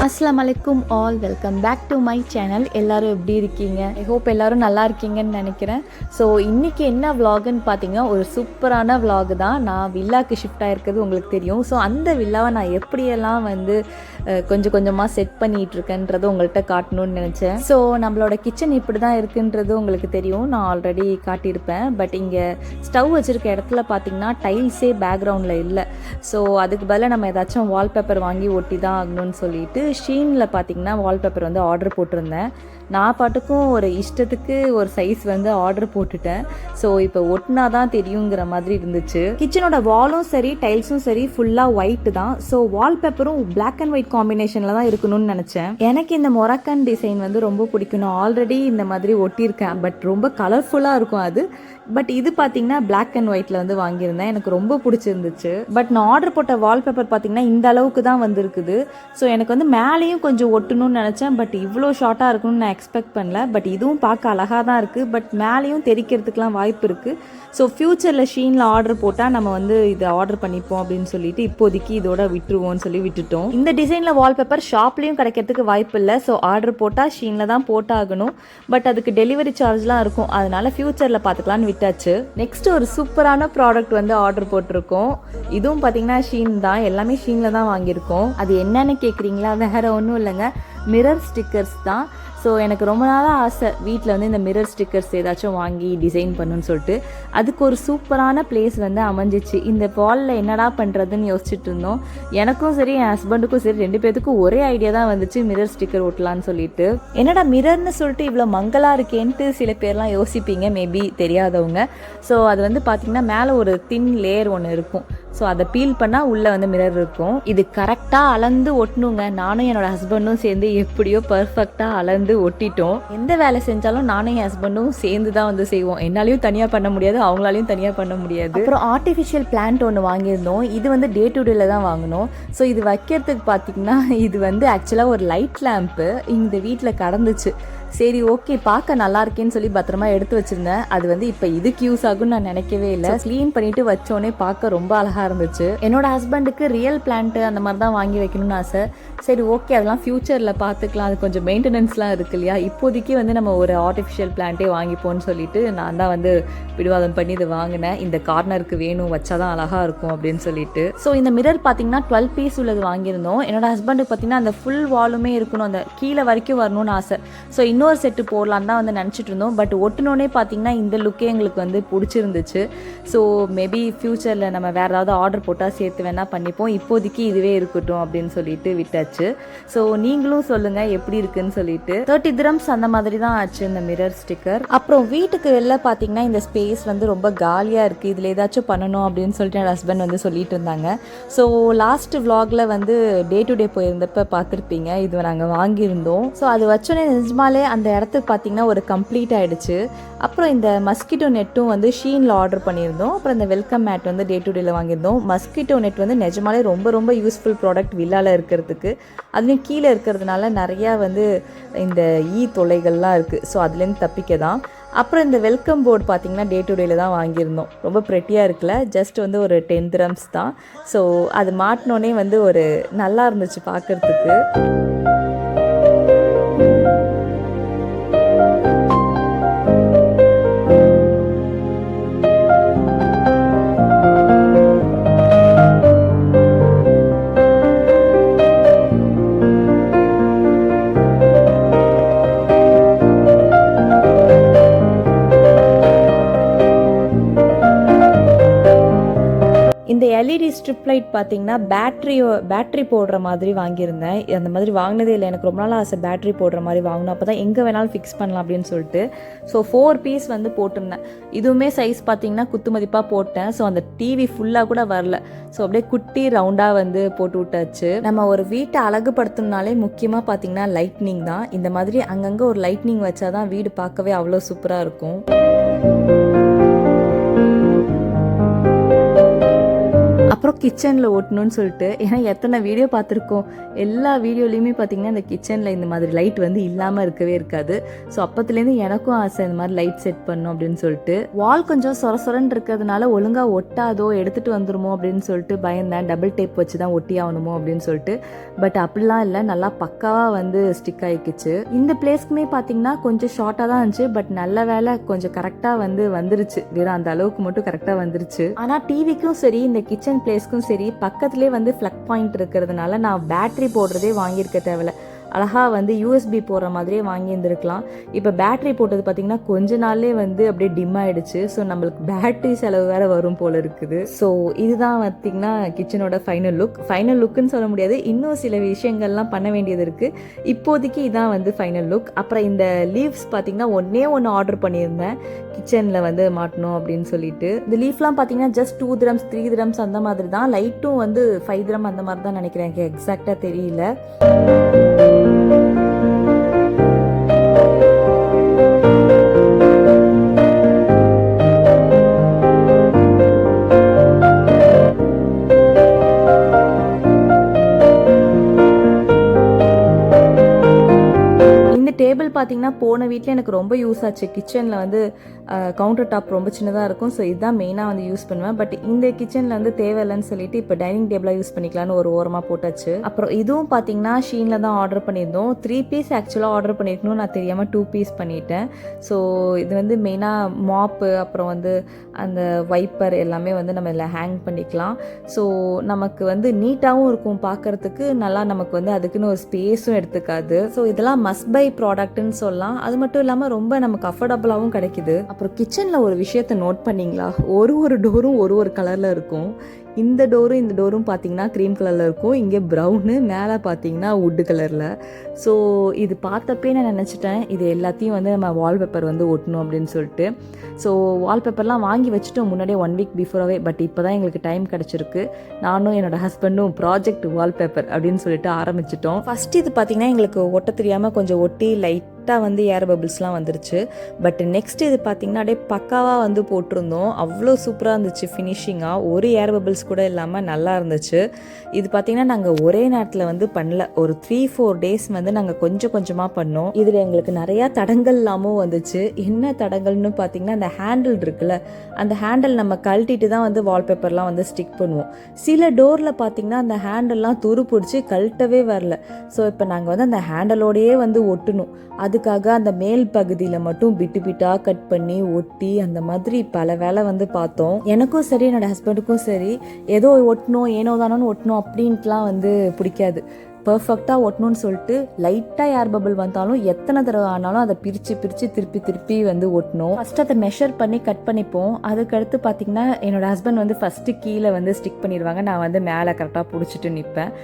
அஸ்ஸலாமு அலைக்கும் ஆல், welcome back to my channel. எல்லோரும் எப்படி இருக்கீங்க? ஐ ஹோப் எல்லோரும் நல்லா இருக்கீங்கன்னு நினைக்கிறேன். ஸோ இன்றைக்கி என்ன விலாகுன்னு பார்த்தீங்கன்னா, ஒரு சூப்பரான விலாகு தான். நான் வில்லாக்கு ஷிஃப்ட் ஆகிருக்கிறது உங்களுக்கு தெரியும். ஸோ அந்த வில்லாவை நான் எப்படியெல்லாம் வந்து கொஞ்சம் கொஞ்சமாக செட் பண்ணிகிட்ருக்கேன்றது உங்கள்கிட்ட காட்டணும்னு நினச்சேன். ஸோ நம்மளோட கிச்சன் இப்படி தான் இருக்குன்றது உங்களுக்கு தெரியும், நான் ஆல்ரெடி காட்டியிருப்பேன். பட் இங்கே ஸ்டவ் வச்சுருக்க இடத்துல பார்த்திங்கன்னா டைல்ஸே பேக்ரவுண்டில் இல்லை. ஸோ அதுக்கு பதிலாக நம்ம ஏதாச்சும் வால்பேப்பர் வாங்கி ஒட்டி தான் ஆகணும்னு சொல்லிட்டு ஷீனில் பார்த்திங்கன்னா வால்பேப்பர் வந்து ஆர்டர் போட்டிருந்தேன். நான் பாட்டுக்கும் ஒரு இஷ்டத்துக்கு ஒரு சைஸ் வந்து ஆர்டர் போட்டுட்டேன். ஸோ இப்போ ஒட்டினா தான் தெரியுங்கிற மாதிரி இருந்துச்சு. கிச்சனோட வாலும் சரி டைல்ஸும் சரி ஃபுல்லாக ஒயிட் தான். ஸோ வால்பேப்பரும் பிளாக் அண்ட் ஒயிட் காம்பினேஷனில் தான் இருக்கணும்னு நினச்சேன். எனக்கு இந்த மொரக்கன் டிசைன் வந்து ரொம்ப பிடிக்கும். நான் ஆல்ரெடி இந்த மாதிரி ஒட்டியிருக்கேன், பட் ரொம்ப கலர்ஃபுல்லாக இருக்கும் அது. பட் இது பார்த்தீங்கன்னா பிளாக் அண்ட் ஒயிட்டில் வந்து வாங்கியிருந்தேன். எனக்கு ரொம்ப பிடிச்சிருந்துச்சு. பட் நான் ஆர்டர் போட்ட வால்பேப்பர் பார்த்தீங்கன்னா இந்த அளவுக்கு தான் வந்துருக்குது. ஸோ எனக்கு வந்து மேலேயும் கொஞ்சம் ஒட்டணும்னு நினச்சேன், பட் இவ்வளோ ஷார்ட்டாக இருக்கணும்னு நான் எக்ஸ்பெக்ட் பண்ணல. பட் இதுவும் பார்க்க அழகாக தான் இருக்குது. பட் மேலேயும் தெரிக்கிறதுக்கெலாம் வாய்ப்பு இருக்குது. ஸோ ஃப்யூச்சரில் ஷீனில் ஆர்டர் போட்டால் நம்ம வந்து இதை ஆர்டர் பண்ணிப்போம் அப்படின்னு சொல்லிட்டு இப்போதைக்கு இதோட விட்டுருவோம்னு சொல்லி விட்டுட்டோம். இந்த டிசைனில் வால்பேப்பர் ஷாப்லேயும் கிடைக்கிறதுக்கு வாய்ப்பு இல்லை. ஸோ ஆர்டர் போட்டால் ஷீனில் தான் போட்டாகணும். பட் அதுக்கு டெலிவரி சார்ஜ்லாம் இருக்கும். அதனால ஃப்யூச்சரில் பார்த்துக்கலான்னு விட்டாச்சு. நெக்ஸ்ட் ஒரு சூப்பரான ப்ராடக்ட் வந்து ஆர்டர் போட்டிருக்கோம். இதுவும் பார்த்தீங்கன்னா ஷீன் தான். எல்லாமே ஷீனில் தான் வாங்கியிருக்கோம். அது என்னன்னு கேட்குறீங்களா? வேறு ஒன்றும் இல்லைங்க, மிரர் ஸ்டிக்கர்ஸ் தான். ஸோ எனக்கு ரொம்ப நாளாக ஆசை வீட்டில் வந்து இந்த மிரர் ஸ்டிக்கர்ஸ் ஏதாச்சும் வாங்கி டிசைன் பண்ணுன்னு சொல்லிட்டு. அதுக்கு ஒரு சூப்பரான பிளேஸ் வந்து அமைஞ்சிச்சு. இந்த வாலில் என்னடா பண்ணுறதுன்னு யோசிச்சுட்டு இருந்தோம். எனக்கும் சரி என் ஹஸ்பண்டுக்கும் சரி ரெண்டு பேத்துக்கும் ஒரே ஐடியா தான் வந்துச்சு, மிரர் ஸ்டிக்கர் ஒட்டலான்னு சொல்லிட்டு. என்னடா மிரர்னு சொல்லிட்டு இவ்வளோ மங்கலாக இருக்கேன்ட்டு சில பேர்லாம் யோசிப்பீங்க, மேபி தெரியாதவங்க. ஸோ அது வந்து பார்த்திங்கன்னா மேலே ஒரு தின் லேயர் ஒன்று இருக்கும். ஸோ அதை பீல் பண்ணால் உள்ளே வந்து மிரர் இருக்கும். இது கரெக்டாக அளந்து ஒட்டணுங்க. நானும் என்னோடய ஹஸ்பண்டும் சேர்ந்து எப்படியோ பர்ஃபெக்டாக அளந்து ஒட்டிட்டோம். எந்த வேலை செஞ்சாலும் நானும் என் ஹஸ்பண்டும் சேர்ந்து தான் வந்து செய்வோம். என்னாலையும் தனியாக பண்ண முடியாது, அவங்களாலையும் தனியாக பண்ண முடியாது. அப்புறம் ஆர்டிஃபிஷியல் பிளான்ட் ஒன்று வாங்கியிருந்தோம். இது வந்து டே டு டேல தான் வாங்கினோம். ஸோ இது வைக்கிறதுக்கு பார்த்திங்கன்னா இது வந்து ஆக்சுவலாக ஒரு லைட் லேம்ப்பு இந்த வீட்டில் கடந்துச்சு. சரி ஓகே, பார்க்க நல்லா இருக்கேன்னு சொல்லி பத்திரமா எடுத்து வச்சிருந்தேன். அது வந்து இப்போ இதுக்கு யூஸ் ஆகும்னு நான் நினைக்கவே இல்லை. க்ளீன் பண்ணிட்டு வச்சோடனே பார்க்க ரொம்ப அழகாக இருந்துச்சு. என்னோட ஹஸ்பண்டுக்கு ரியல் பிளான்ட்டு அந்த மாதிரி தான் வாங்கி வைக்கணும்னு ஆசை. சரி ஓகே, அதெல்லாம் ஃப்யூச்சரில் பார்த்துக்கலாம், அது கொஞ்சம் மெயின்டெனன்ஸ்லாம் இருக்கு இல்லையா. இப்போதைக்கு வந்து நம்ம ஒரு ஆர்டிஃபிஷியல் பிளான்ட்டே வாங்கிப்போன்னு சொல்லிட்டு நான் தான் வந்து பிடிவாதம் பண்ணி இதை வாங்கினேன். இந்த கார்னருக்கு வேணும், வச்சாதான் அழகாக இருக்கும் அப்படின்னு சொல்லிட்டு. ஸோ இந்த மிரர் பார்த்தீங்கன்னா 12 பீஸ் உள்ளது வாங்கியிருந்தோம். என்னோட ஹஸ்பண்டுக்கு பார்த்தீங்கன்னா அந்த ஃபுல் வாலுமே இருக்கணும், அந்த கீழே வரைக்கும் வரணும்னு ஆசை. ஸோ இன்னொரு செட்டு போடலான்னு தான் வந்து நினச்சிட்டு இருந்தோம். பட் ஒட்டினோடனே பார்த்தீங்கன்னா இந்த லுக்கே எங்களுக்கு வந்து பிடிச்சிருந்துச்சு. ஸோ மேபி ஃப்யூச்சரில் நம்ம வேறு ஏதாவது ஆர்டர் போட்டால் சேர்த்து வேணால் பண்ணிப்போம். இப்போதைக்கு இதுவே இருக்கட்டும் அப்படின்னு சொல்லிட்டு விட்டாச்சு. ஸோ நீங்களும் சொல்லுங்கள் எப்படி இருக்குன்னு சொல்லிட்டு. 30 dirhams அந்த மாதிரி தான் ஆச்சு இந்த மிரர் ஸ்டிக்கர். அப்புறம் வீட்டுக்கு வெளில பார்த்தீங்கன்னா இந்த ஸ்பேஸ் வந்து ரொம்ப காலியாக இருக்குது, இதில் ஏதாச்சும் பண்ணணும் அப்படின்னு சொல்லிட்டு என் ஹஸ்பண்ட் வந்து சொல்லிட்டு இருந்தாங்க. ஸோ லாஸ்ட் விலாகில் வந்து டே டு டே போயிருந்தப்ப பார்த்துருப்பீங்க, இது நாங்கள் வாங்கியிருந்தோம். ஸோ அது வச்சோன்னே நிஜமாலே அந்த இடத்துக்கு பார்த்தீங்கன்னா ஒரு கம்ப்ளீட் ஆகிடுச்சு. அப்புறம் இந்த மஸ்கிட்டோ நெட்டும் வந்து ஷீனில் ஆர்டர் பண்ணியிருந்தோம். அப்புறம் இந்த வெல்கம் மேட் வந்து டே டு டேல வாங்கியிருந்தோம். மஸ்கிட்டோ நெட் வந்து நிஜமாலே ரொம்ப ரொம்ப யூஸ்ஃபுல் ப்ராடக்ட் வில்லால இருக்கிறதுக்கு. அதுலேயும் கீழே இருக்கிறதுனால நிறையா வந்து இந்த தொல்லைகள்லாம் இருக்குது. ஸோ அதுலேருந்து தப்பிக்க தான். அப்புறம் இந்த வெல்கம் போர்டு பார்த்திங்கன்னா டே டு டேல தான் வாங்கியிருந்தோம். ரொம்ப ப்ரெட்டியாக இருக்குல்ல, ஜஸ்ட் வந்து ஒரு 10 dirhams தான். ஸோ அது மாட்டினோடனே வந்து ஒரு நல்லா இருந்துச்சு பார்க்குறதுக்கு. இந்த எல்இடி ஸ்ட்ரிப் லைட் பார்த்தீங்கன்னா பேட்டரி போடுற மாதிரி வாங்கியிருந்தேன். அந்த மாதிரி வாங்கினதே இல்லை, எனக்கு ரொம்ப நாள் ஆசை பேட்டரி போடுற மாதிரி வாங்கணும், அப்போ தான் எங்கே வேணாலும் ஃபிக்ஸ் பண்ணலாம் அப்படின்னு சொல்லிட்டு. ஸோ 4 பீஸ் வந்து போட்டிருந்தேன். இதுவுமே சைஸ் பார்த்தீங்கன்னா குத்து மதிப்பாக போட்டேன். ஸோ அந்த டிவி ஃபுல்லாக கூட வரல. ஸோ அப்படியே குட்டி ரவுண்டாக வந்து போட்டு விட்டாச்சு. நம்ம ஒரு வீட்டை அழகுபடுத்தணுனாலே முக்கியமாக பார்த்தீங்கன்னா லைட்னிங் தான். இந்த மாதிரி அங்கங்கே ஒரு லைட்னிங் வச்சா தான் வீடு பார்க்கவே அவ்வளோ சூப்பராக இருக்கும். அப்புறம் கிச்சனில் ஓட்டணும்னு சொல்லிட்டு, ஏன்னா எத்தனை வீடியோ பார்த்துருக்கோம், எல்லா வீடியோலையுமே பார்த்தீங்கன்னா இந்த கிச்சனில் இந்த மாதிரி லைட் வந்து இல்லாமல் இருக்கவே இருக்காது. ஸோ அப்போத்துலேருந்து எனக்கும் ஆசை இந்த மாதிரி லைட் செட் பண்ணணும் அப்படின்னு சொல்லிட்டு. வால் கொஞ்சம் சொரன்னு இருக்கிறதுனால ஒழுங்காக ஒட்டாதோ எடுத்துகிட்டு வந்துருமோ அப்படின்னு சொல்லிட்டு பயந்தேன். டபுள் டேப் வச்சு தான் ஒட்டி ஆகணுமோ அப்படின்னு சொல்லிட்டு. பட் அப்படிலாம் இல்லை, நல்லா பக்காவாக வந்து ஸ்டிக் ஆகிக்குச்சு. இந்த பிளேஸ்க்குமே பார்த்தீங்கன்னா கொஞ்சம் ஷார்ட்டாக தான் இருந்துச்சு, பட் நல்ல வேலை கொஞ்சம் கரெக்டாக வந்து வந்துருச்சு. வெறும் அந்த அளவுக்கு மட்டும் கரெக்டாக வந்துருச்சு. ஆனால் டிவிக்கும் சரி இந்த கிச்சன் பிளேஸ்க்கும் சரி பக்கத்துலேயே வந்து ஃப்ளக் பாயிண்ட் இருக்கிறதுனால நான் பேட்டரி போடுறதே வாங்கியிருக்க தேவையில்ல. அழகாக வந்து யூஎஸ்பி போடுற மாதிரியே வாங்கியிருந்துருக்கலாம். இப்போ பேட்டரி போட்டது பார்த்திங்கன்னா கொஞ்ச நாள்லேயே வந்து அப்படியே டிம் ஆகிடுச்சு. ஸோ நம்மளுக்கு பேட்டரி செலவு வேறு வரும் போல் இருக்குது. ஸோ இதுதான் பார்த்திங்கன்னா கிச்சனோட ஃபைனல் லுக்குன்னு சொல்ல முடியாது, இன்னும் சில விஷயங்கள்லாம் பண்ண வேண்டியது இருக்குது. இப்போதைக்கு இதான் வந்து ஃபைனல் லுக். அப்புறம் இந்த லீவ்ஸ் பார்த்திங்கன்னா ஒன்று ஆர்டர் பண்ணியிருந்தேன் கிச்சனில் வந்து மாட்டணும் அப்படின்னு சொல்லிட்டு. இந்த லீஃப்லாம் பார்த்தீங்கன்னா ஜஸ்ட் 2 dirhams 3 dirhams அந்த மாதிரி தான். லைட்டும் வந்து 5 dirham அந்த மாதிரி தான் நினைக்கிறேன், எனக்கு எக்ஸாக்டாக தெரியல. டேபிள் பார்த்தீங்கன்னா போன வீட்டில் எனக்கு ரொம்ப யூஸ் ஆச்சு. கிச்சனில் வந்து கவுண்டர் டாப் ரொம்ப சின்னதாக இருக்கும். ஸோ இதுதான் மெயினாக வந்து யூஸ் பண்ணுவேன். பட் இந்த கிச்சனில் வந்து தேவையில்லைன்னு சொல்லிட்டு இப்போ டைனிங் டேபிளாக யூஸ் பண்ணிக்கலான்னு ஒரு ஓரமாக போட்டாச்சு. அப்புறம் இதுவும் பார்த்தீங்கன்னா ஷீனில் தான் ஆர்டர் பண்ணியிருந்தோம். 3 பீஸ் ஆக்சுவலாக ஆர்டர் பண்ணியிருக்கணும், நான் தெரியாமல் 2 பீஸ் பண்ணிட்டேன். ஸோ இது வந்து மெயினாக மாப்பு, அப்புறம் வந்து அந்த வைப்பர் எல்லாமே வந்து நம்ம இதில் ஹேங் பண்ணிக்கலாம். ஸோ நமக்கு வந்து நீட்டாகவும் இருக்கும் பார்க்குறதுக்கு, நல்லா நமக்கு வந்து அதுக்குன்னு ஒரு ஸ்பேஸும் எடுத்துக்காது. ஸோ இதெல்லாம் மஸ்ட் பை ப்ராடக்ட்னு சொல்லலாம். அது மட்டும் இல்லாமல் ரொம்ப நமக்கு அஃபோர்டபுளாகவும் கிடைக்குது. அப்புறம் கிச்சனில் ஒரு விஷயத்தை நோட் பண்ணிங்களா, ஒரு டோரும் ஒரு கலரில் இருக்கும். இந்த டோரும் பார்த்தீங்கன்னா க்ரீம் கலரில் இருக்கும், இங்கே ப்ரௌனு, மேலே பார்த்தீங்கன்னா வுட்டு கலரில். ஸோ இது பார்த்தப்பே நான் நினச்சிட்டேன் இது எல்லாத்தையும் வந்து நம்ம வால்பேப்பர் வந்து ஒட்டணும் அப்படின்னு சொல்லிட்டு. ஸோ வால்பேப்பர்லாம் வாங்கி வச்சுட்டோம் முன்னாடியே 1 வீக் பிஃபோராகவே. பட் இப்போ தான் எங்களுக்கு டைம் கிடச்சிருக்கு. நானும் என்னோடய ஹஸ்பண்டும் ப்ராஜெக்ட் வால்பேப்பர் அப்படின்னு சொல்லிட்டு ஆரம்பிச்சிட்டோம். ஃபஸ்ட்டு இது பார்த்திங்கன்னா எங்களுக்கு ஒட்ட தெரியாமல் கொஞ்சம் ஒட்டி லைட்டாக வந்து ஏர் பபிள்ஸ்லாம் வந்துருச்சு. பட் நெக்ஸ்ட் இது பார்த்திங்கன்னா அப்படியே பக்காவாக வந்து போட்டிருந்தோம். அவ்வளோ சூப்பராக இருந்துச்சு ஃபினிஷிங்காக, ஒரு ஏர் பபிள்ஸ் கூட இல்லாமல் நல்லா இருந்துச்சு. இது பார்த்திங்கன்னா நாங்கள் ஒரே நேரத்தில் வந்து பண்ணல, ஒரு 3-4 days வந்து நாங்கள் கொஞ்சமாக பண்ணோம். இதில் எங்களுக்கு நிறையா தடங்கள் இல்லாமல் வந்துச்சு. என்ன தடங்கள்னு பார்த்திங்கன்னா அந்த ஹேண்டில் இருக்குல்ல, அந்த ஹேண்டில் நம்ம கழட்டிட்டு தான் வந்து வால்பேப்பர்லாம் வந்து ஸ்டிக் பண்ணுவோம். சில டோரில் பார்த்திங்கன்னா அந்த ஹேண்டில்லாம் துரு பிடிச்சி கழட்டவே வரல. ஸோ இப்போ நாங்கள் வந்து அந்த ஹேண்டலோடையே வந்து ஒட்டணும். அதுக்காக அந்த மேல் பகுதியில் மட்டும் பிட்டாக கட் பண்ணி ஒட்டி அந்த மாதிரி பல வேலை வந்து பார்த்தோம். எனக்கும் சரி என்னோடய ஹஸ்பண்டுக்கும் சரி ஏதோ ஒட்டணும் ஏனோ தானோன்னு ஒட்டணும் அப்படின்ட்டுலாம் வந்து பிடிக்காது. பர்ஃபெக்டாக ஒட்டணும்னு சொல்லிட்டு லைட்டாக ஏர் பபிள் வந்தாலும் எத்தனை தடவை ஆனாலும் அதை பிரித்து திருப்பி வந்து ஒட்டணும். ஃபஸ்ட்டு அதை மெஷர் பண்ணி கட் பண்ணிப்போம். அதுக்கடுத்து பார்த்திங்கன்னா என்னோடய ஹஸ்பண்ட் வந்து ஃபஸ்ட்டு கீழே வந்து ஸ்டிக் பண்ணிடுவாங்க, நான் வந்து மேலே கரெக்டாக பிடிச்சிட்டு நிற்பேன்.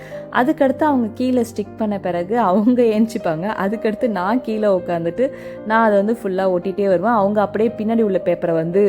அதுக்கடுத்து அவங்க கீழே ஸ்டிக் பண்ண பிறகு அவங்க ஏஞ்சிப்பாங்க. அதுக்கடுத்து நான் கீழே உட்காந்துட்டு நான் அதை வந்து ஃபுல்லாக ஒட்டிகிட்டே வருவேன். அவங்க அப்படியே பின்னாடி உள்ள பேப்பரை வந்து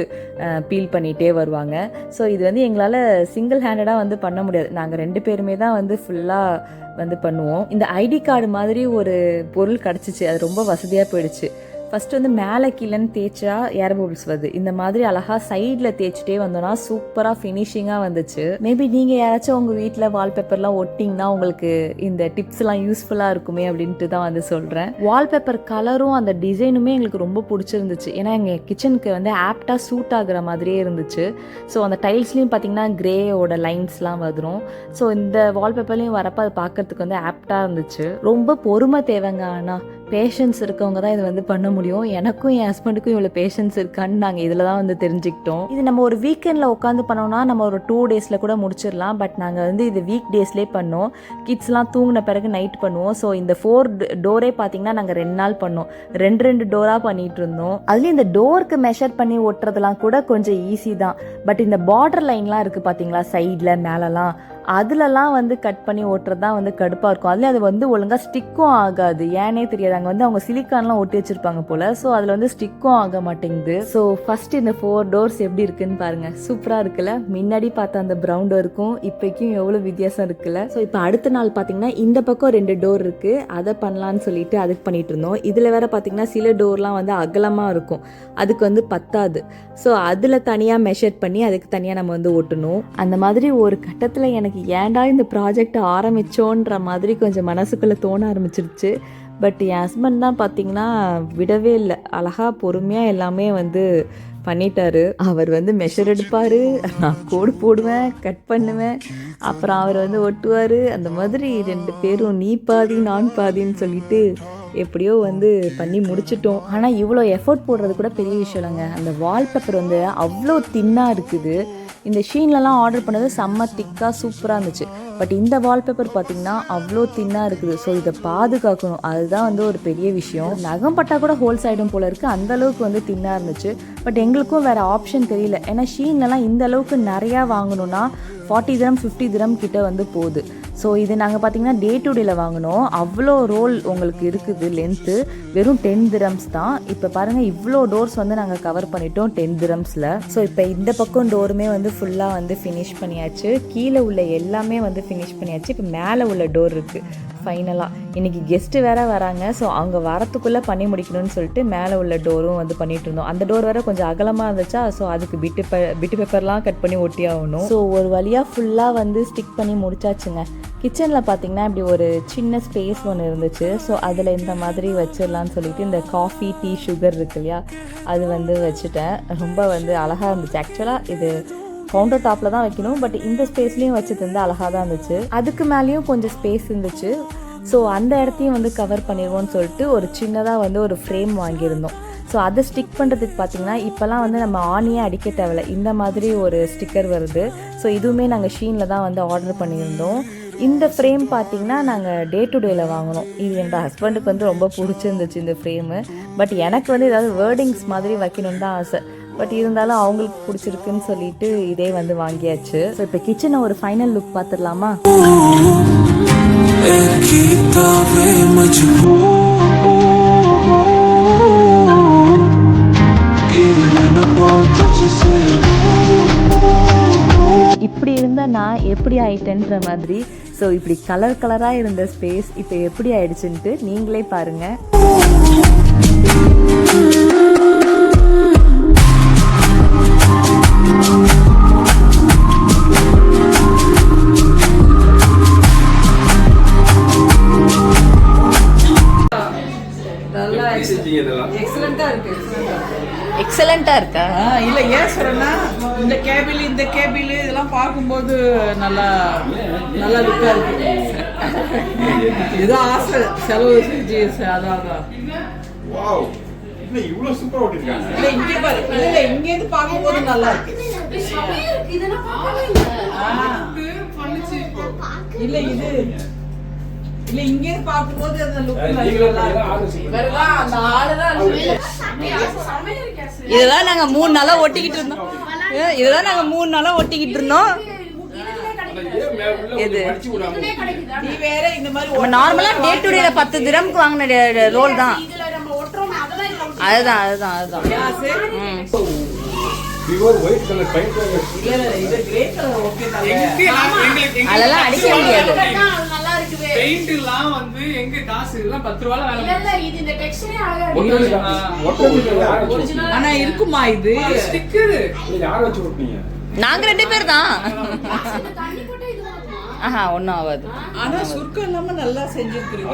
பீல் பண்ணிகிட்டே வருவாங்க. ஸோ இது வந்து எங்களால் சிங்கிள் ஹேண்டடாக வந்து பண்ண முடியாது. நாங்கள் 2 பேருமே தான் வந்து ஃபுல்லாக வந்து பண்ணுவோம். இந்த ஐடி கார்டு மாதிரி ஒரு பொருள் கிடச்சிச்சு, அது ரொம்ப வசதியாக போயிடுச்சு. ஃபஸ்ட்டு வந்து மேலே கீழேன்னு தேய்ச்சா ஏர் பபிள்ஸ் வருது. இந்த மாதிரி அழகாக சைடில் தேய்ச்சிட்டே வந்தோன்னா சூப்பராக ஃபினிஷிங்காக வந்துச்சு. மேபி நீங்கள் யாராச்சும் உங்கள் வீட்டில் வால்பேப்பர்லாம் ஒட்டிங்கன்னா உங்களுக்கு இந்த டிப்ஸ்லாம் யூஸ்ஃபுல்லாக இருக்குமே அப்படின்ட்டு தான் வந்து சொல்கிறேன். வால்பேப்பர் கலரும் அந்த டிசைனுமே எங்களுக்கு ரொம்ப பிடிச்சிருந்துச்சு. ஏன்னா எங்கள் கிச்சனுக்கு வந்து ஆப்டாக சூட் ஆகுற மாதிரியே இருந்துச்சு. ஸோ அந்த டைல்ஸ்லேயும் பார்த்திங்கன்னா கிரேயோட லைன்ஸ்லாம் வந்துடும். ஸோ இந்த வால்பேப்பர்லேயும் வரப்போ அது பார்க்குறதுக்கு வந்து ஆப்டாக இருந்துச்சு. ரொம்ப பொறுமை தேவைங்க. ஆனால் பேஷன்ஸ் இருக்கவங்க தான் இதை வந்து பண்ண முடியும். எனக்கும் என் ஹஸ்பண்டுக்கும் இவ்வளோ பேஷன்ஸ் இருக்கான்னு நாங்கள் இதில் தான் வந்து தெரிஞ்சுக்கிட்டோம். இது நம்ம ஒரு வீக்கெண்டில் உட்காந்து பண்ணோம்னா நம்ம ஒரு 2 டேஸில் கூட முடிச்சிடலாம். பட் நாங்கள் வந்து இது வீக் டேஸ்லேயே பண்ணோம். கிட்ஸ்லாம் தூங்கின பிறகு நைட் பண்ணுவோம். ஸோ இந்த 4 டோரே பார்த்தீங்கன்னா நாங்கள் 2 நாள் பண்ணோம். 2 டோராக பண்ணிகிட்டு இருந்தோம். அதுலேயும் இந்த டோருக்கு மெஷர் பண்ணி ஒட்டுறதுலாம் கூட கொஞ்சம் ஈஸி தான். பட் இந்த பார்டர் லைன்லாம் இருக்குது பார்த்தீங்களா, சைடில் மேலெலாம், அதுலலாம் வந்து கட் பண்ணி ஓட்டுறது தான் வந்து கடுப்பாக இருக்கும். அதுலேயும் அது வந்து ஒழுங்காக ஸ்டிக்கும் ஆகாது. ஏன்னே தெரியாது. அங்கே வந்து அவங்க சிலிக்கான்லாம் ஒட்டி வச்சுருப்பாங்க போல். ஸோ அதில் வந்து ஸ்டிக்கும் ஆக மாட்டேங்குது. ஸோ ஃபஸ்ட்டு இந்த 4 டோர்ஸ் எப்படி இருக்குன்னு பாருங்கள். சூப்பராக இருக்குல்ல. முன்னாடி பார்த்த அந்த ப்ரௌன் டோருக்கும் இப்போக்கும் எவ்வளோ வித்தியாசம் இருக்குல்ல. ஸோ இப்போ அடுத்த நாள் பார்த்தீங்கன்னா இந்த பக்கம் 2 டோர் இருக்குது. அதை பண்ணலான்னு சொல்லிட்டு அதுக்கு பண்ணிகிட்டு இருந்தோம். இதில் வேறு பார்த்தீங்கன்னா சில டோர்லாம் வந்து அகலமாக இருக்கும். அதுக்கு வந்து பத்தாது. ஸோ அதில் தனியாக மெஷர் பண்ணி அதுக்கு தனியாக நம்ம வந்து ஒட்டணும். அந்த மாதிரி ஒரு கட்டத்தில் எனக்கு ஏன்டா இந்த ப்ராஜெக்ட் ஆரம்பிச்சோன்ற மாதிரி கொஞ்சம் மனசுக்குள்ளே தோண ஆரம்பிச்சிருச்சு. பட் என் ஹஸ்பண்ட் தான் பார்த்தீங்கன்னா விடவே இல்லை. அழகாக பொறுமையாக எல்லாமே வந்து பண்ணிட்டாரு. அவர் வந்து மெஷர் எடுப்பார், நான் கோடு போடுவேன், கட் பண்ணுவேன், அப்புறம் அவர் வந்து ஒட்டுவார். அந்த மாதிரி 2 பேரும் நீ பாதி நான் பாதின்னு சொல்லிட்டு எப்படியோ வந்து பண்ணி முடிச்சிட்டோம். ஆனால் இவ்வளோ எஃபோர்ட் போடுறது கூட பெரிய விஷயம் இல்லைங்க. அந்த வால்பேப்பர் வந்து அவ்வளோ தின்னாக இருக்குது. இந்த ஷீன்லலாம் ஆர்டர் பண்ணது செம்ம திக்காக சூப்பராக இருந்துச்சு. பட் இந்த வால்பேப்பர் பார்த்திங்கன்னா அவ்வளோ தின்னாக இருக்குது. ஸோ இதை பாதுகாக்கணும், அதுதான் வந்து ஒரு பெரிய விஷயம். நகம் பட்டா கூட ஹோல்ஸ் ஆகிடும் போல இருக்குது, அந்தளவுக்கு வந்து தின்னாக இருந்துச்சு. பட் எங்களுக்கும் வேறு ஆப்ஷன் தெரியல. ஏன்னா ஷீன்லலாம் இந்த அளவுக்கு நிறையா வாங்கணுன்னா 40 dirham 50 dirham கிட்ட வந்து போகுது. ஸோ இது நாங்கள் பார்த்தீங்கன்னா டே டு டேல வாங்கினோம். அவ்வளோ ரோல் உங்களுக்கு இருக்குது. லென்த்து வெறும் 10 dirhams தான். இப்போ பாருங்கள் இவ்வளோ டோர்ஸ் வந்து நாங்கள் கவர் பண்ணிட்டோம் 10 dirhamsல. ஸோ இப்போ இந்த பக்கம் டோருமே வந்து ஃபுல்லாக வந்து ஃபினிஷ் பண்ணியாச்சு. கீழே உள்ள எல்லாமே வந்து ஃபினிஷ் பண்ணியாச்சு. இப்போ மேலே உள்ள டோர் இருக்குது. ஃபைனலாக இன்றைக்கி கெஸ்ட்டு வேறு வராங்க. ஸோ அவங்க வரத்துக்குள்ளே பண்ணி முடிக்கணும்னு சொல்லிட்டு மேலே உள்ள டோரும் வந்து பண்ணிகிட்டு இருந்தோம். அந்த டோர் வேறு கொஞ்சம் அகலமாக இருந்துச்சா. ஸோ அதுக்கு பிட்டு பேப்பர்லாம் கட் பண்ணி ஒட்டி ஆகணும். ஸோ ஒரு வழியாக ஃபுல்லாக வந்து ஸ்டிக் பண்ணி முடிச்சாச்சுங்க. கிச்சனில் பார்த்திங்கன்னா இப்படி ஒரு சின்ன ஸ்பேஸ் ஒன்று இருந்துச்சு. ஸோ அதில் இந்த மாதிரி வச்சிடலான்னு சொல்லிட்டு இந்த காஃபி டீ சுகர் இருக்கு இல்லையா, அது வந்து வச்சுட்டேன். ரொம்ப வந்து அழகாக இருந்துச்சு. ஆக்சுவலாக இது கவுண்டர் டாப்பில் தான் வைக்கணும். பட் இந்த ஸ்பேஸ்லேயும் வச்சது வந்து அழகாக தான் இருந்துச்சு. அதுக்கு மேலேயும் கொஞ்சம் ஸ்பேஸ் இருந்துச்சு. ஸோ அந்த இடத்தையும் வந்து கவர் பண்ணிடுவோன்னு சொல்லிட்டு ஒரு சின்னதாக வந்து ஒரு ஃப்ரேம் வாங்கியிருந்தோம். ஸோ அதை ஸ்டிக் பண்ணுறதுக்கு பார்த்திங்கன்னா இப்போலாம் வந்து நம்ம ஆணியே அடிக்க தேவையில்ல. இந்த மாதிரி ஒரு ஸ்டிக்கர் வருது. ஸோ இதுவுமே நாங்கள் ஷீனில் தான் வந்து ஆர்டர் பண்ணியிருந்தோம். இந்த ஃப்ரேம் பார்த்திங்கன்னா நாங்கள் டே டு டேயில் வாங்கினோம். இது என்னோட ஹஸ்பண்டுக்கு வந்து ரொம்ப பிடிச்சிருந்துச்சு இந்த ஃப்ரேமு. பட் எனக்கு வந்து ஏதாவது வேர்டிங்ஸ் மாதிரி வைக்கணுன்னு தான் ஆசை. பட் இருந்தாலும் அவங்களுக்கு பிடிச்சிருக்குன்னு சொல்லிட்டு இதே வந்து வாங்கியாச்சு. ஸோ இப்போ கிச்சனை ஒரு ஃபைனல் லுக் பார்த்துடலாமா? இப்படி இருந்தால் நான் எப்படி ஆயிட்டேன்ற மாதிரி. ஸோ இப்படி கலர் கலராக இருந்த ஸ்பேஸ் இப்போ எப்படி ஆயிடுச்சுன்ட்டு நீங்களே பாருங்கள். எக்ஸலண்ட்டாக இருக்கா? இல்லை, ஏன் சொல்கிறேன்னா இந்த கேபிள் இதெல்லாம் பார்க்கும்போது நல்லா நல்லா லுக்காக இருக்கு. ஏதோ ஆசை செலவு செஞ்சு அதான் இவ்வளோ சூப்பராக ஓட்டிருக்காங்க. இல்லை இங்கே பாரு, இல்லை இங்கேருந்து பார்க்கும்போது நல்லா இருக்கு. இல்லை இது இல்லை இங்கேருந்து பார்க்கும்போது அந்த லுக் இதெல்லாம் நாங்கள் 3 நாளாக ஒட்டிக்கிட்டு இருந்தோம். இது நீ வேற இந்த மாதிரி நார்மலா டே டு டேல 10 dirhamக்கு வாங்கின ரோல் தான். அதுதான் அதெல்லாம் அடிக்க முடியாது. ஆனா இருக்குமா இது? நாங்க 2 பேர் தான். ஒன்றும் ஆகாது. ஆனா சுருக்கம் இல்லாம நல்லா செஞ்சிருக்கீங்க.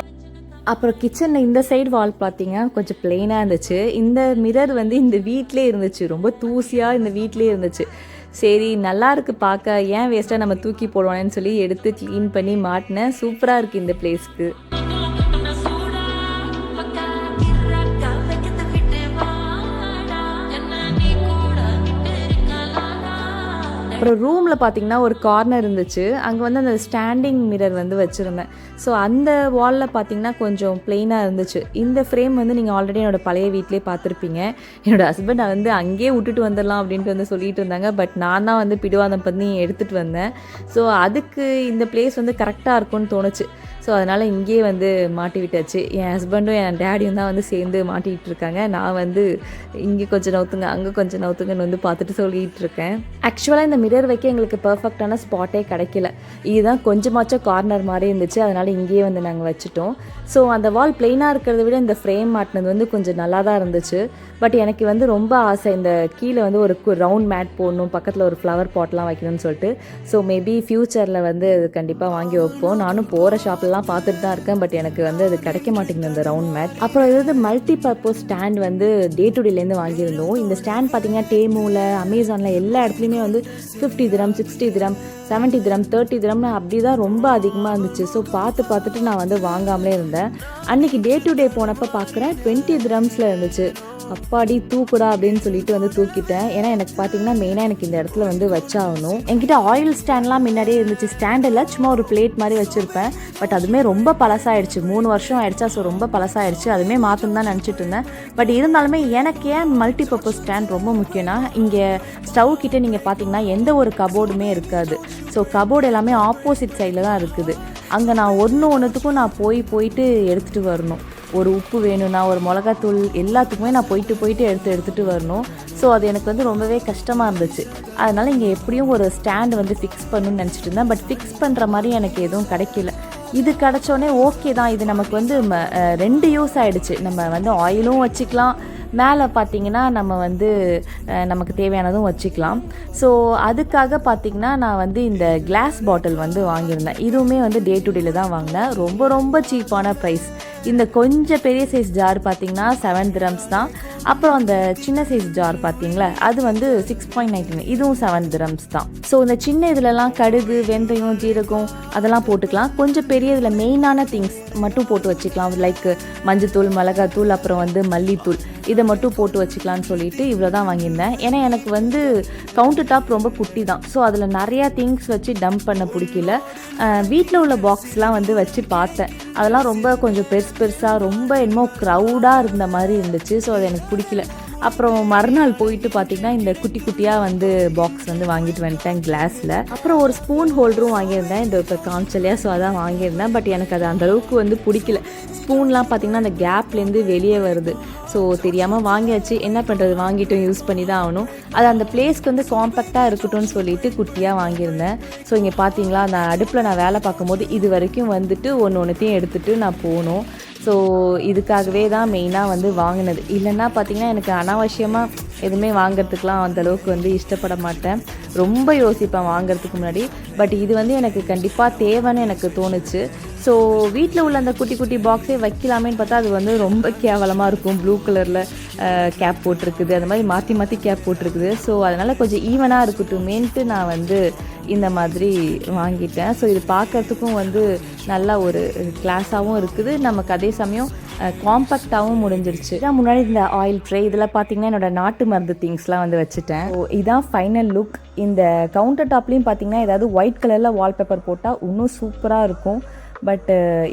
அப்புறம் கிச்சனில் இந்த சைடு வால் பார்த்தீங்க கொஞ்சம் பிளெயினாக இருந்துச்சு. இந்த மிரர் வந்து இந்த வீட்டிலே இருந்துச்சு. ரொம்ப தூசியாக இந்த வீட்டிலே இருந்துச்சு. சரி நல்லா இருக்குது பார்க்க, ஏன் வேஸ்ட்டாக நம்ம தூக்கி போடுவானேன்னு சொல்லி எடுத்து க்ளீன் பண்ணி மாட்டினேன். சூப்பராக இருக்குது இந்த பிளேஸ்க்கு. அப்புறம் ரூமில் பார்த்தீங்கன்னா ஒரு கார்னர் இருந்துச்சு, அங்கே வந்து அந்த ஸ்டாண்டிங் மிரர் வந்து வச்சுருந்தேன். ஸோ அந்த வாலில் பார்த்தீங்கன்னா கொஞ்சம் பிளெயினாக இருந்துச்சு. இந்த ஃப்ரேம் வந்து நீங்கள் ஆல்ரெடி என்னோடய பழைய வீட்டிலே பார்த்துருப்பீங்க. என்னோடய ஹஸ்பண்ட் வந்து அங்கேயே விட்டுட்டு வந்துடலாம் அப்படின்ட்டு வந்து சொல்லிட்டு இருந்தாங்க. பட் நான் தான் வந்து பிடிவாதம் பண்ணி எடுத்துகிட்டு வந்தேன். ஸோ அதுக்கு இந்த பிளேஸ் வந்து கரெக்டாக இருக்கும்னு தோணுச்சு. ஸோ அதனால் இங்கேயே வந்து மாட்டி விட்டாச்சு. என் ஹஸ்பண்டும் என் டேடியும் தான் வந்து சேர்ந்து மாட்டிகிட்டு இருக்காங்க. நான் வந்து இங்கே கொஞ்சம் நவுத்துங்க அங்கே கொஞ்சம் நவுத்துங்கன்னு வந்து பார்த்துட்டு சொல்லிகிட்டு இருக்கேன். ஆக்சுவலாக இந்த மிரர் வைக்க எங்களுக்கு பர்ஃபெக்டான ஸ்பாட்டே கிடைக்கல. இதுதான் கொஞ்சமாச்சும் கார்னர் மாதிரி இருந்துச்சு. அதனால் இங்கேயே வந்து நாங்கள் வச்சுட்டோம். ஸோ அந்த வால் பிளெயினாக இருக்கிறத விட இந்த ஃப்ரேம் மாட்டினது வந்து கொஞ்சம் நல்லா தான் இருந்துச்சு. பட் எனக்கு வந்து ரொம்ப ஆசை இந்த கீழே வந்து ஒரு ரவுண்ட் மேட் போடணும், பக்கத்தில் ஒரு ஃப்ளவர் பாட்லாம் வைக்கணும்னு சொல்லிட்டு. ஸோ மேபி ஃப்யூச்சரில் வந்து அது கண்டிப்பாக வாங்கி வைப்போம். நானும் போகிற ஷாப்லாம் பார்த்துட்டு தான் இருக்கேன். பட் எனக்கு வந்து அது கிடைக்க மாட்டேங்குது அந்த ரவுண்ட் மேட். அப்புறம் இது வந்து மல்டி பர்பஸ் ஸ்டாண்ட் வந்து டே டு டேலேருந்து வாங்கியிருந்தோம். இந்த ஸ்டாண்ட் பார்த்தீங்கன்னா டேமூவில், அமேசானில் எல்லா இடத்துலையுமே வந்து 50 dirham, 60 dirham, 70 dirham, 30 dirham அப்படி தான் ரொம்ப அதிகமாக இருந்துச்சு. ஸோ பார்த்துட்டு நான் வந்து வாங்காமலே இருந்தேன். அன்றைக்கி டே டு டே போனப்போ பார்க்குறேன் 20 dirhamsல இருந்துச்சு. அப்பாடி தூக்குடா அப்படின்னு சொல்லிட்டு வந்து தூக்கிட்டேன். ஏன்னா எனக்கு பார்த்தீங்கன்னா மெயினாக எனக்கு இந்த இடத்துல வந்து வச்சாகணும். என்கிட்ட ஆயில் ஸ்டாண்ட்லாம் முன்னாடியே இருந்துச்சு. ஸ்டாண்டில் சும்மா ஒரு பிளேட் மாதிரி வச்சுருப்பேன். பட் அதுவுமே ரொம்ப பழசாயிடுச்சு. 3 வருஷம் ஆயிடுச்சா. ஸோ ரொம்ப பழசாயிடுச்சு. அதுவுமே மாற்றணும் தான் நினச்சிட்டு இருந்தேன். பட் இருந்தாலுமே எனக்கு ஏன் மல்டி பர்பஸ் ஸ்டாண்ட் ரொம்ப முக்கியம்னா, இங்கே ஸ்டவ் கிட்டே நீங்கள் பார்த்தீங்கன்னா எந்த ஒரு கபோர்டுமே இருக்காது. ஸோ கபோர்டு எல்லாமே ஆப்போசிட் சைடில் தான் இருக்குது. அங்கே நான் ஒன்றுத்துக்கும் நான் போயிட்டு எடுத்துகிட்டு வரணும். ஒரு உப்பு வேணும்னா, ஒரு மிளகாத்தூள் எல்லாத்துக்குமே நான் போயிட்டு எடுத்துகிட்டு வரணும். ஸோ அது எனக்கு வந்து ரொம்பவே கஷ்டமாக இருந்துச்சு. அதனால் இங்கே எப்படியும் ஒரு ஸ்டாண்ட் வந்து ஃபிக்ஸ் பண்ணணும்னு நினச்சிட்டு இருந்தேன். பட் ஃபிக்ஸ் பண்ணுற மாதிரி எனக்கு எதுவும் கிடைக்கல. இது கிடச்சோடனே ஓகே தான். இது நமக்கு வந்து 2 யூஸ் ஆகிடுச்சு. நம்ம வந்து ஆயிலும் வச்சுக்கலாம், மேலே பார்த்திங்கன்னா நம்ம வந்து நமக்கு தேவையானதும் வச்சுக்கலாம். ஸோ அதுக்காக பார்த்திங்கன்னா நான் வந்து இந்த கிளாஸ் பாட்டில் வந்து வாங்கியிருந்தேன். இதுவுமே வந்து டே டு டேல தான் வாங்கினேன். ரொம்ப சீப்பான ப்ரைஸ். இந்த கொஞ்சம் பெரிய சைஸ் ஜார் பார்த்திங்கன்னா 7 dirhams தான். அப்புறம் அந்த சின்ன சைஸ் ஜார் பார்த்தீங்களா, அது வந்து 6.99, இதுவும் 7 dirhams தான். ஸோ இந்த சின்ன இதிலலாம் கடுகு, வெந்தயம், ஜீரகம் அதெல்லாம் போட்டுக்கலாம். கொஞ்சம் பெரிய இதில் மெயினான திங்ஸ் மட்டும் போட்டு வச்சுக்கலாம். லைக் மஞ்சத்தூள், மிளகாத்தூள், அப்புறம் வந்து மல்லித்தூள், இதை மட்டும் போட்டு வச்சுக்கலான்னு சொல்லிட்டு இவ்வளோ தான் வாங்கியிருந்தேன். ஏன்னா எனக்கு வந்து கவுண்டர் டாப் ரொம்ப குட்டி தான். ஸோ அதில் நிறையா திங்ஸ் வச்சு டம்ப் பண்ண பிடிக்கல. வீட்டில் உள்ள பாக்ஸ்லாம் வந்து வச்சு பார்த்தேன். அதெல்லாம் ரொம்ப கொஞ்சம் பெருசாக ரொம்ப என்னமோ க்ரௌடாக இருந்த மாதிரி இருந்துச்சு. ஸோ அது எனக்கு பிடிக்கல. அப்புறம் மறுநாள் போயிட்டு பார்த்திங்கன்னா இந்த குட்டியாக வந்து பாக்ஸ் வந்து வாங்கிட்டு வந்துட்டேன் கிளாஸில். அப்புறம் ஒரு ஸ்பூன் ஹோல்டரும் வாங்கியிருந்தேன். இந்த இப்போ காமிச்சலையா, ஸோ அதான் வாங்கியிருந்தேன். பட் எனக்கு அது அந்தளவுக்கு வந்து பிடிக்கல. ஸ்பூன்லாம் பார்த்திங்கன்னா அந்த கேப்லேருந்து வெளியே வருது. ஸோ தெரியாமல் வாங்கியாச்சு. என்ன பண்ணுறது, வாங்கிட்டும் யூஸ் பண்ணி தான் ஆகணும். அது அந்த பிளேஸ்க்கு வந்து காம்பேக்டாக இருக்கட்டும்னு சொல்லிட்டு குட்டியாக வாங்கியிருந்தேன். ஸோ இங்கே பார்த்தீங்களா, அந்த அடுப்பில் நான் வேலை பார்க்கும்போது இது வரைக்கும் வந்துட்டு ஒன்றுத்தையும் எடுத்துகிட்டு நான் போகணும். ஸோ இதுக்காகவே தான் மெயினாக வந்து வாங்கினது. இல்லைன்னா பார்த்திங்கன்னா எனக்கு அனாவசியமாக எதுவுமே வாங்கிறதுக்கெலாம் அந்தளவுக்கு வந்து இஷ்டப்பட மாட்டேன். ரொம்ப யோசிப்பேன் வாங்கிறதுக்கு முன்னாடி. பட் இது வந்து எனக்கு கண்டிப்பாக தேவைன்னு எனக்கு தோணுச்சு. ஸோ வீட்டில் உள்ள அந்த குட்டி பாக்ஸே வைக்கலாமேன்னு பார்த்தா அது வந்து ரொம்ப கேவலமாக இருக்கும். ப்ளூ கலரில் கேப் போட்டிருக்குது, அந்த மாதிரி மாற்றி கேப் போட்டிருக்குது. ஸோ அதனால் கொஞ்சம் ஈவனாக இருக்கட்டுமேன்ட்டு நான் வந்து இந்த மாதிரி வாங்கிட்டேன். ஸோ இது பார்க்குறதுக்கும் வந்து நல்லா ஒரு கிளாஸாகவும் இருக்குது, நமக்கு அதே சமயம் காம்பேக்டாகவும் முடிஞ்சிருச்சு. இதான் முன்னாடி இந்த ஆயில் ட்ரே இதில் பார்த்திங்கன்னா என்னோடய நாட்டு மருந்து திங்ஸ்லாம் வந்து வச்சுட்டேன். ஸோ இதான் ஃபைனல் லுக். இந்த கவுண்டர் டாப்லேயும் பார்த்திங்கன்னா ஏதாவது ஒயிட் கலரில் வால்பேப்பர் போட்டால் இன்னும் சூப்பராக இருக்கும். பட்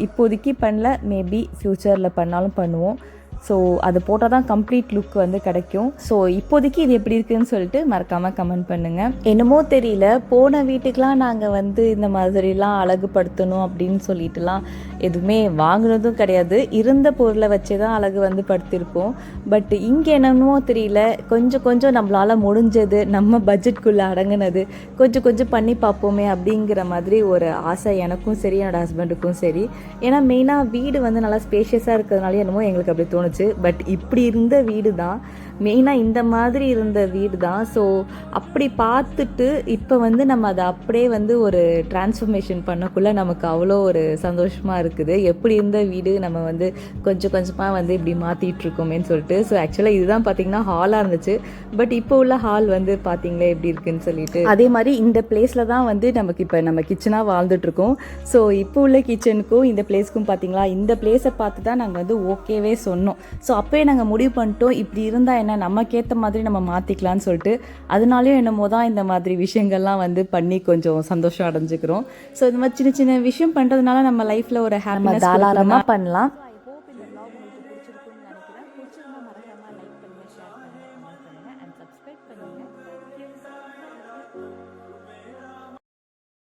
இப்போதைக்கு பண்ணல, மேபி ஃப்யூச்சரில் பண்ணாலும் பண்ணுவோம். ஸோ அது போட்டால் தான் கம்ப்ளீட் லுக் வந்து கிடைக்கும். ஸோ இப்போதைக்கு இது எப்படி இருக்குதுன்னு சொல்லிட்டு மறக்காமல் கமெண்ட் பண்ணுங்கள். என்னமோ தெரியல, போன வீட்டுக்கெலாம் நாங்கள் வந்து இந்த மாதிரிலாம் அழகுபடுத்தணும் அப்படின்னு சொல்லிட்டுலாம் எதுவுமே வாங்கினதும் கிடையாது. இருந்த பொருளை வச்சே தான் அழகு வந்து படுத்திருப்போம். பட் இங்கே என்னமோ தெரியல, கொஞ்சம் நம்மளால் முடிஞ்சது, நம்ம பட்ஜெட்குள்ளே அடங்கினது கொஞ்சம் பண்ணி பார்ப்போமே அப்படிங்கிற மாதிரி ஒரு ஆசை எனக்கும் சரி, என்னோடய ஹஸ்பண்டுக்கும் சரி. ஏன்னா மெயினாக வீடு வந்து நல்லா ஸ்பேஷியஸாக இருக்கிறதுனால என்னமோ எங்களுக்கு அப்படி தோணுச்சு. பட் இப்படி இருந்த வீடு தான், மெயினாக இந்த மாதிரி இருந்த வீடு தான். ஸோ அப்படி பார்த்துட்டு இப்போ வந்து நம்ம அதை அப்படியே வந்து ஒரு டிரான்ஸ்ஃபர்மேஷன் பண்ணக்குள்ளே நமக்கு அவ்வளோ ஒரு சந்தோஷமாக இருக்குது. எப்படி இருந்த வீடு நம்ம வந்து கொஞ்சமாக வந்து இப்படி மாற்றிட்டுருக்கோமேன்னு சொல்லிட்டு. ஸோ ஆக்சுவலாக இதுதான் பார்த்திங்கன்னா ஹாலாக இருந்துச்சு. பட் இப்போ உள்ள ஹால் வந்து பார்த்திங்களே எப்படி இருக்குன்னு சொல்லிட்டு. அதே மாதிரி இந்த பிளேஸில் தான் வந்து நமக்கு இப்போ நம்ம கிச்சனாக வாழ்ந்துட்டுருக்கோம். ஸோ இப்போ உள்ள கிச்சனுக்கும் இந்த பிளேஸ்க்கும் பார்த்திங்களா, இந்த பிளேஸை பார்த்து தான் நாங்கள் வந்து ஓகேவே சொன்னோம். ஸோ அப்போயே நாங்கள் முடிவு பண்ணிட்டோம், இப்படி இருந்தால் தானே, நமக்கேற்ற மாதிரி நம்ம மாற்றிக்கலான்னு சொல்லிட்டு அதனாலேயும் என்னமோ தான் இந்த மாதிரி விஷயங்கள்லாம் வந்து பண்ணி கொஞ்சம் சந்தோஷம் அடைஞ்சுக்கிறோம். ஸோ இந்த மாதிரி சின்ன சின்ன விஷயம் பண்ணுறதுனால நம்ம லைஃப்பில் ஒரு ஹாப்பினஸ் தாராளமாக பண்ணலாம்.